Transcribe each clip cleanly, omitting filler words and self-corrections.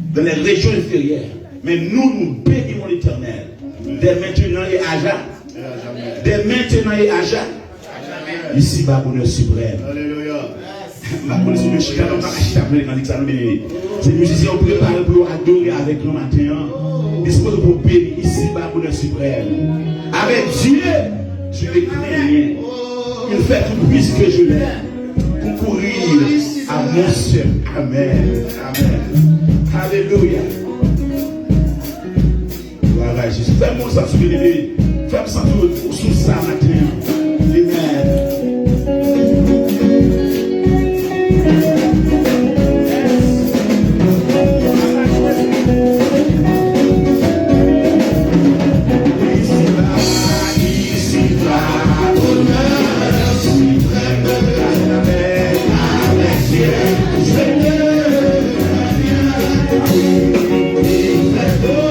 dans les régions inférieures. Mais nous bénissons l'Éternel. Dès maintenant et à jamais. Dès maintenant et à jamais. Ici, bas, bonheur suprême. Alléluia. Ma police de Chicago, ces musiciens ont préparé pour adorer avec nous matin. Dispose pour bénir ici, bas, bonheur suprême. Avec Dieu, je ne crains rien. Il fait tout puisque je l'aime. Pour courir à mon Dieu. Amen. Amen. Alléluia. Voilà, Jésus. Fais-moi ça sur les. Fais-moi ça sur ça matin. Amen. Oh,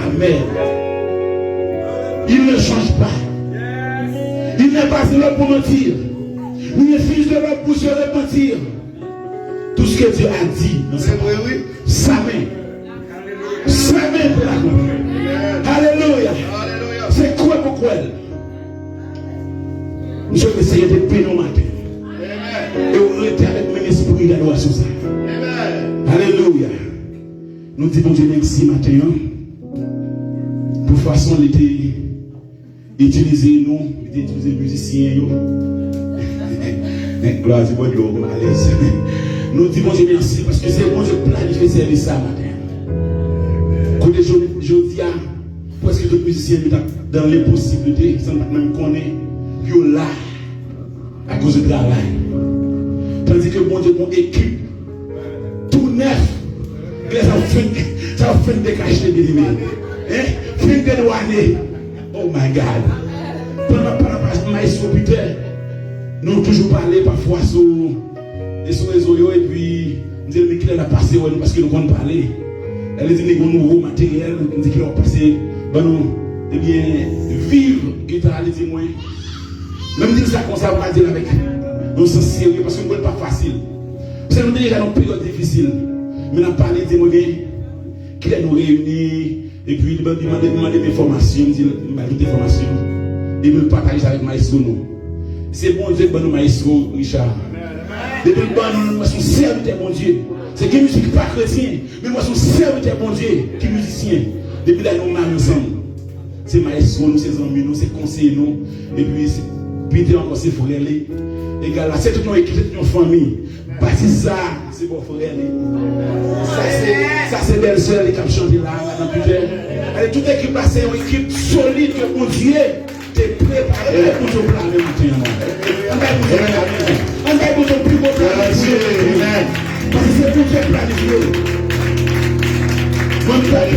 Amen. Il ne change pas. Il n'est pas là pour mentir. Il est fils de l'homme pour se repentir. Tout ce que Dieu a dit dans sa parole, sa main pour la croix. Alléluia. C'est quoi pourquoi je vais essayer de payer nos matins. Et on était avec mon esprit d'adoration. Alléluia. Nous disons Dieu merci matin. Pour façon d'utiliser nous, d'utiliser les musiciens. Gloire à Dieu, à l'aise. Nous disons Dieu merci parce que c'est bon Dieu planifier service ça matin. Quand les gens dis presque tous les musiciens dans l'impossibilité, sans même connaître, puis là, à cause du travail. Tandis que bon Dieu, mon équipe, tout neuf, ça va faire des cachets de l'ennemi. Oh my God. Pendant la maïs Peter, nous avons toujours parlé parfois sur les réseaux et puis nous disons mais qu'il a passé parce que nous comptons parler. Elle dit que nous nouveau matériel, nous disons qu'il a passé, eh bien, vivre, guitare, elle dit moi. Même dire ça comme ça, on va dire avec nous sommes sérieux parce que nous ne pas facile. Parce que nous déjà dans une période difficile. Mais nous parlé de moi qu'il a nous réunis. Et puis, il m'a demandé des formations, il m'a dit des formations. Il me partage avec Maestro. C'est bon Dieu que nous, Maestro Richard. Depuis le bon, nous sommes serviteurs, mon Dieu. C'est qui musique pas chrétien, mais moi, je suis serviteur, mon Dieu, qui musicien. Depuis là, nous sommes ensemble. C'est Maestro, nous, c'est amis, nous, c'est conseillers, nous. Et puis, Peter encore, c'est frère. Et là, c'est toute notre équipe, c'est toute notre famille. Baptiste ça, c'est bon frère. Ça c'est belle sœur qui a chanté là, madame Peter. Elle toute l'équipe là, c'est une équipe solide que mon Dieu t'es préparé pour ton plan de matin. On va pour ton plus beau plan de matin. Parce que c'est pour ton plan de matin. Mon frère,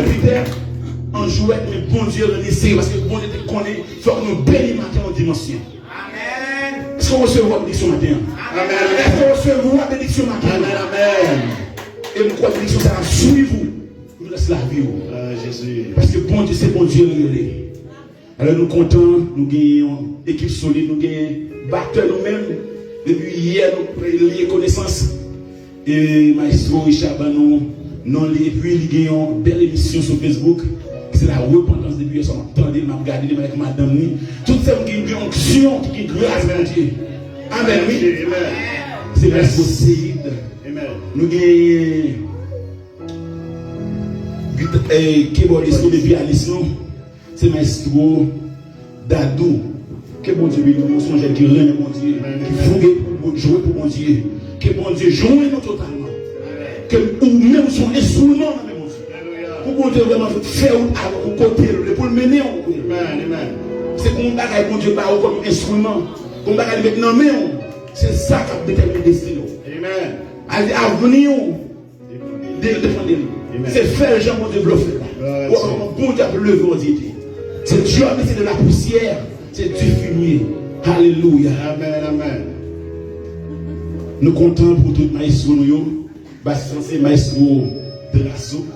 Peter, en jouet, mais bon Dieu le laisser parce que bon Dieu te connaît, il faut que nous bénissions matin en dimension. Est-ce qu'on recevra la bénédiction matin? Amen. Est-ce qu'on recevra la bénédiction matin? Amen. Et nous croyons que la bénédiction, ça va suivre vous. Nous laisse la vie. Jésus. Parce que bon Dieu, c'est bon Dieu. Alors nous comptons, nous gagnons équipe solide, nous gagnons batteur nous-mêmes. Depuis hier, nous lions connaissance. Et Maestro Richard Banon, et puis nous gagnons une belle émission sur Facebook. C'est la repentance de Dieu, on entendait, m'a regardé avec madame ni. Tout ça qui est une onction, qui est grâce à Dieu. Amen. C'est Maestro Seyd. Nous avons keyboardiste de pianiste, c'est Maestro Dadou. Que bon Dieu, nous sommes gens qui règnent pour Dieu, qui fouguent pour jouer pour mon Dieu. Que bon Dieu joue nous totalement. Que ou même son instrument. Pour bon Dieu vraiment faire au côté, pour le mener en côté. C'est comme bagaille bon Dieu comme instrument, comme bagaille mettre dans main. C'est ça qui détermine le destin. Amen. Avenir défendre. C'est faire Jean mon Dieu bluffer. Bon Dieu a levé aux idées. C'est Dieu c'est de la poussière, c'est du fumier. Alléluia. Amen, amen. Nous comptons pour tout maestro nous. C'est maestro de la soupe.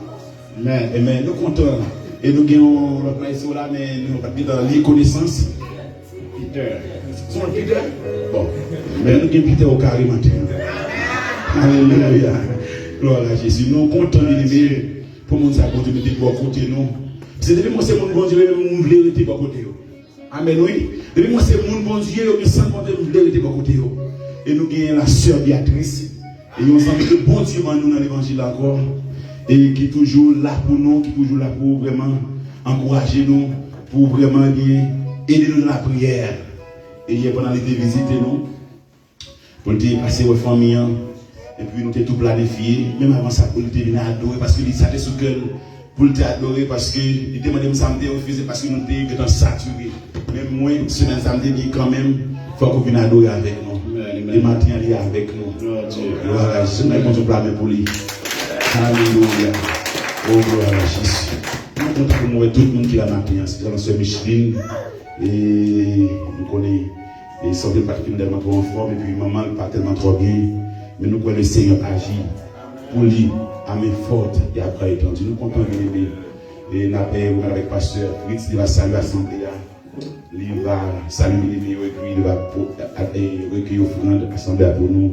Amen. Nous comptons. Et nous gagnons notre maestro là, mais nous pas dans les connaissances. Peter. Son Peter. Bon. Mais nous gagnons Peter au carré matin. Alléluia. Gloire à Jésus. Nous comptons les pour nous ça Dieu mettre bon côté nous. C'est depuis moi c'est mon bon Dieu même voulait rester bon côté. Amen oui. Depuis moi c'est mon bon Dieu qui sans compter voulait rester bon côté. Et nous gagnons la sœur Béatrice et nous avons que bon Dieu nous dans l'évangile encore et qui est toujours là pour nous, qui est toujours là pour vraiment encourager nous, pour vraiment aider nous dans la prière. Et hier pendant l'été visiter nous pour passer aux familles. Et puis nous t'ai tout planifié, même avant ça pour te venir adorer parce que ça était sous cœur pour te adorer parce que il demandait me samedi refuser parce que nous étions saturés. Même moi semaine samedi dit quand même faut qu'on vienne adorer avec nous. Les matins il est avec nous. Voilà, je ne compte pas pour lui. Alléluia. Oh gloire à Jésus. Nous comptons pour tout le monde qui l'a matin, c'est la sœur Micheline et nous connaissons et sont particulièrement trop en forme et puis maman pas tellement trop bien. Mais nous connaissons le Seigneur agir pour lui à main forte et après étendue. Nous comptons venir et nous avons avec pasteur Fritz, il va saluer l'assemblée. Il va saluer les meilleurs et puis il va recueillir offrande l'assemblée pour nous.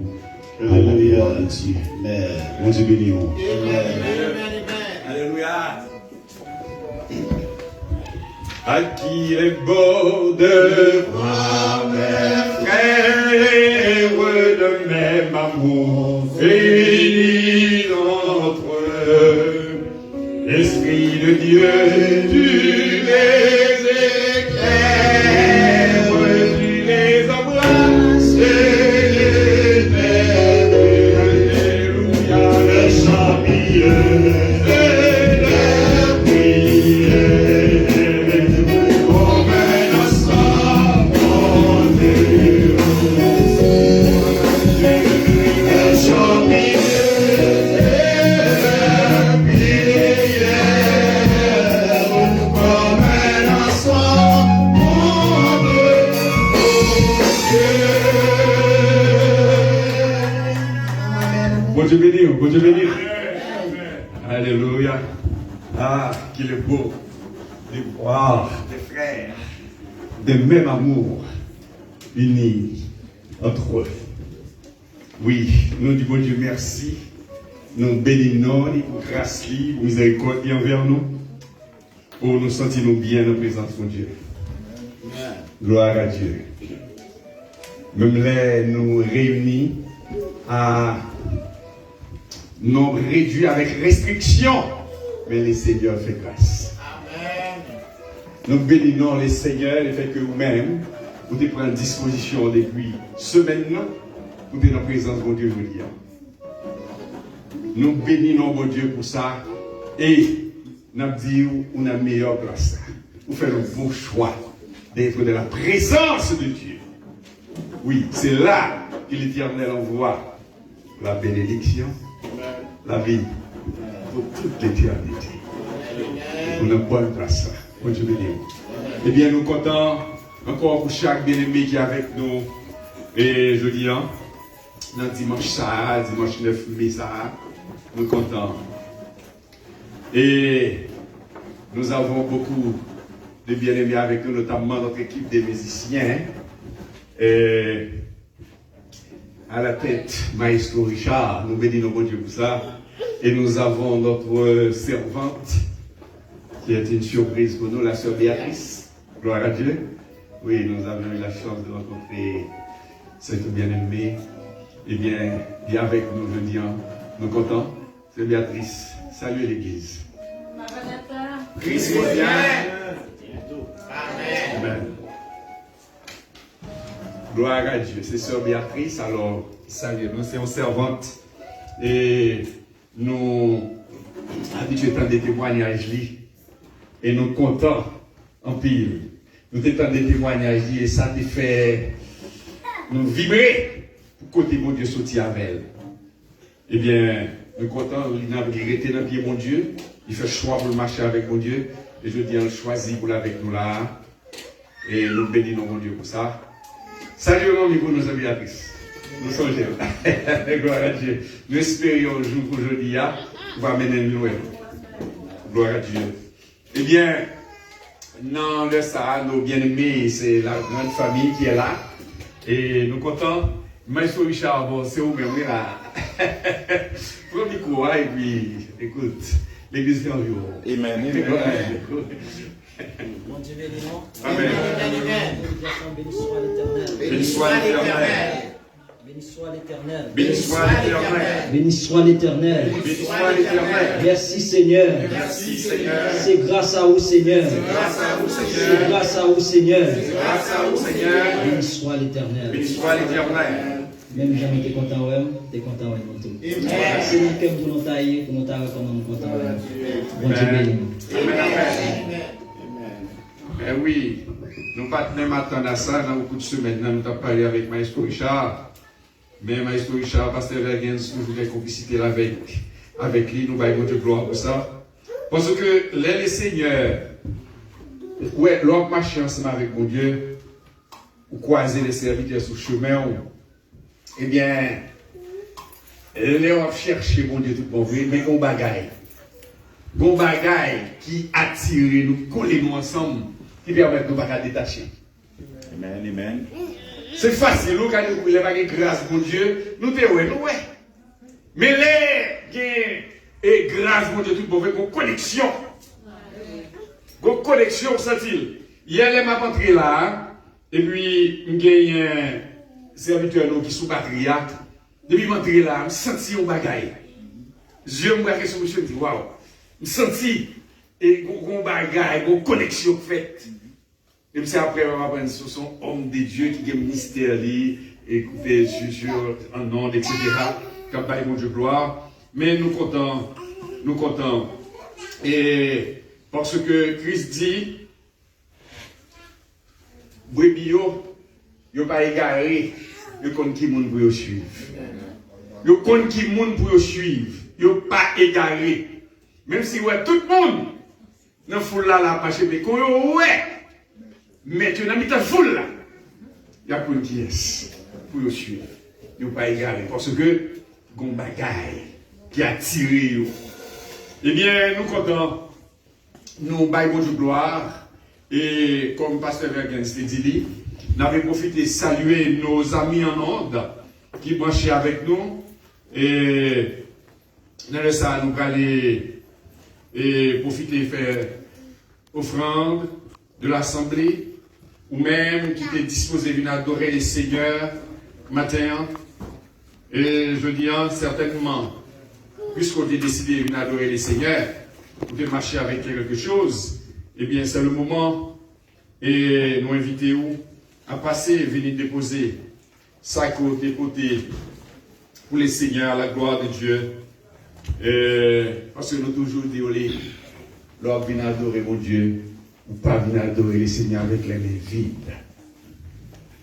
Alléluia. Mon Dieu béni. Alléluia. À qui les bords de moi, mes frères, de même amour, unis entre eux. Esprit de Dieu, tu les éclaires, tu les embrasses et les mets. Alléluia, le chant milieu. Bon Dieu béni. Alléluia. Ah, qu'il est beau de voir des frères de même amour unis entre eux. Oui, nous disons bon Dieu merci. Nous bénissons pour grâce, pour miséricorde envers nous. Pour nous sentir bien en présence de Dieu. Gloire à Dieu. Même là, nous réunis à nombre réduit avec restriction, mais le Seigneur fait grâce. Amen. Nous bénissons le Seigneur, le fait que vous-même, vous te prenez disposition depuis ce maintenant, pour être en présence de mon Dieu, je dis. Nous bénissons mon Dieu pour ça, et nous disons qu'on a une meilleure place. Vous faites le bon choix d'être dans la présence de Dieu. Oui, c'est là que l'Éternel envoie la bénédiction. La vie pour toute l'éternité. Pour ne pas une place. Bon Dieu béni. Eh bien, nous comptons encore pour chaque bien-aimé qui est avec nous. Et je dis, dans dimanche ça, dimanche 9 mai ça, nous comptons. Et nous avons beaucoup de bien-aimés avec nous, notamment notre équipe de musiciens. Et à la tête, Maestro Richard, nous bénissons bon Dieu pour ça. Et nous avons notre servante, qui est une surprise pour nous, la sœur Béatrice. Gloire à Dieu. Oui, nous avons eu la chance de rencontrer cette bien-aimée. Eh bien, viens avec nous, je dis, nous comptons. C'est Béatrice. Salut l'Église. Christ revient. Amen. Gloire à Dieu. C'est sœur Béatrice. Alors, salut. Nous sommes servantes. Et nous habitués à des témoignages. Et nous comptons en pile. Nous étions des témoignages. Et ça te fait nous vibrer pour côté mon Dieu sortir avec elle. Eh bien, nous comptons. Il a été dans pied mon Dieu. Il fait choix pour marcher avec mon Dieu. Et je dis, on choisit pour avec nous là. Et nous bénissons mon Dieu pour ça. Salut mon ami pour nos amis Béatrice. Nous sommes gloire à Dieu. Nous espérions un jour qu'aujourd'hui, on va mener nous. Gloire à Dieu. Eh bien, dans le ça, nos bien-aimés, c'est la grande famille qui est là. Et nous comptons. Maestro Richard, bon, c'est où même là. Prends le micro et puis écoute, l'église est en jour. Amen. Mon Dieu béniment. Amen. Béni soit l'Éternel. Béni soit l'Éternel. Béni soit l'Éternel. Béni soit l'Éternel. Béni soit l'Éternel. Béni soit l'Éternel. Merci Seigneur. Merci Seigneur. C'est grâce à vous Seigneur. Grâce à vous C'est Seigneur. grâce à vous Seigneur. Grâce à vous Seigneur. Béni soit l'Éternel. Béni soit l'Éternel. Même jamais t'es content ouais, t'es content ouais mon tout. C'est nous qui pour nous tailler, pour nous tailler comme nous content ouais. Bon Dieu béni. Amen. Amen. Eh oui, nous ne pouvons pas m'attendre à ça dans beaucoup de semaines. Nous avons parlé avec Maestro Richard. Mais Maestro Richard, Pasteur Vergens, nous voulons complicité avec lui. Nous avons de gloire pour ça. Parce que les seigneurs, ouais, l'homme marche ensemble avec mon Dieu, ou croiser les serviteurs sur le chemin, eh bien, les hommes cherchent mon Dieu tout bon vrai, mais on bagaille. Bon bagaille qui attire nous, coller nous ensemble, qui permet de nous pas détacher. Amen. Amen. C'est facile, nous, quand nous avons grâce pour Dieu, nous te ouais, nous ouais. Mais les grâce pour Dieu tout bon, une connexion. Une connexion, sent-il. Hier, les m'a entré là, et puis, il y a un serviteur qui sous batterie. Depuis m'entrer là, je senti un bagaille. Dieu me regarde sur monsieur, me dit waouh. Je senti un bagaille, une connexion faite. Et puis après, on va prendre sur son homme de Dieu qui est ministère, et coupé sur un nom, etc. Campagne mon Dieu gloire. Mais nous comptons. Et parce que Christ dit, brebis yo pas égaré, yo connaît qui monde pour suivre. Yo connaît qui monde pour suivre, yo pas égaré. Même si ouais tout le monde dans foule là marcher mais quand yo ouais mais tu n'as mis ta foule là. Il y a pour qui est pour suivre. Yo pas égaré parce que gon bagaille qui a tiré yo. Eh bien nous comptons nous baillons de gloire et comme pasteur Vergens l'a dit, nous avons profité de saluer nos amis en onde qui branchaient avec nous et dans ça nous allons et profiter de faire offrande de l'assemblée ou même qui était disposé de venir adorer les seigneurs matin et je dis certainement puisqu'on est décidé de venir adorer les seigneurs ou de marcher avec quelque chose, eh bien c'est le moment et nous invitons à passer et venir déposer ça côté pour les seigneurs, la gloire de Dieu. Parce que nous toujours dit, l'homme vient adorer mon Dieu, ou pas vient adorer les seigneurs avec les mains vides.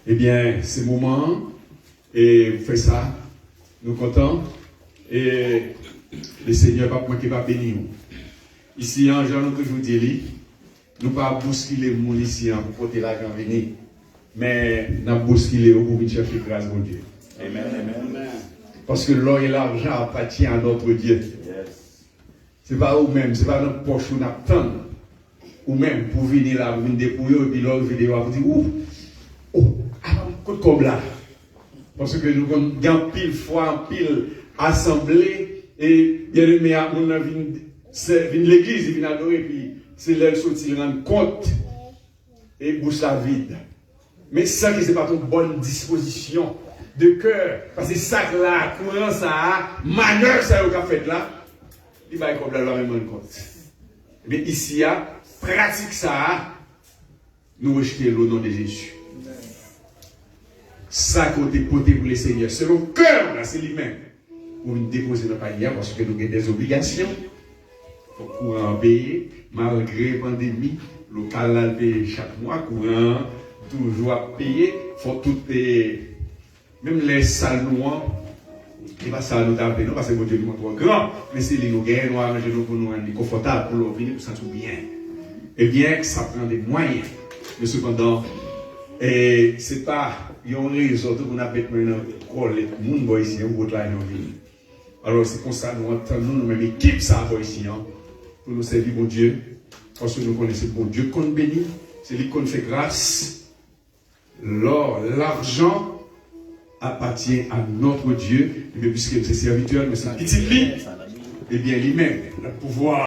Eh bien, c'est le moment, et vous faites ça, nous comptons, et le Seigneur va pas bénir. Ici, en Jean, nous toujours dit, nous pas bousculer le monde ici pour porter l'argent venir, mais nous bousculer pour venir chercher grâce mon Dieu. Amen. Amen. Parce que l'or et l'argent appartiennent à notre Dieu. Ce n'est pas vous-même, ce n'est pas notre poche où nous attendons. Ou même pour venir là, pour venir dépouiller, et puis l'autre vidéo, vous dire, coup de comme là. Parce que nous avons pile fois, pile assemblée, et bien aimé, on vient l'église, il vient adorer, puis c'est là qu'il rend compte, et bouche la vide. Mais ça, ce n'est pas une bonne disposition de cœur, parce que ça là, courant ça, manœuvre ça au fait là, il va comme là, leur même compte. Mais ici, pratique ça, nous rejetons le nom de Jésus. Ça côté pour les seigneurs, c'est le cœur là, c'est lui-même. Pour nous déposer notre panier parce que nous avons des obligations. Il faut courant payer, malgré la pandémie, le local paye chaque mois, courant toujours à payer, il faut tout payer. Même les salles noires, il va ça nous taper, non, parce que mon Dieu nous montre grand, mais c'est les nous gagnent, nous arranger pour nous rendre confortable, pour nous venir, pour sentir bien. Eh bien, ça prend des moyens. Mais cependant, ce n'est pas il y a une raison pour nous mettre maintenant coller les gens ici, on va là dans ville. Alors c'est pour ça que nous entendons nous-mêmes équipe ça ici, pour nous servir bon Dieu, parce que nous connaissons bon Dieu qu'on bénit, c'est lui qu'on fait grâce. L'or, l'argent appartient à notre Dieu, et bien puisque c'est serviteur, mais c'est petit lit, et bien lui-même, le pouvoir.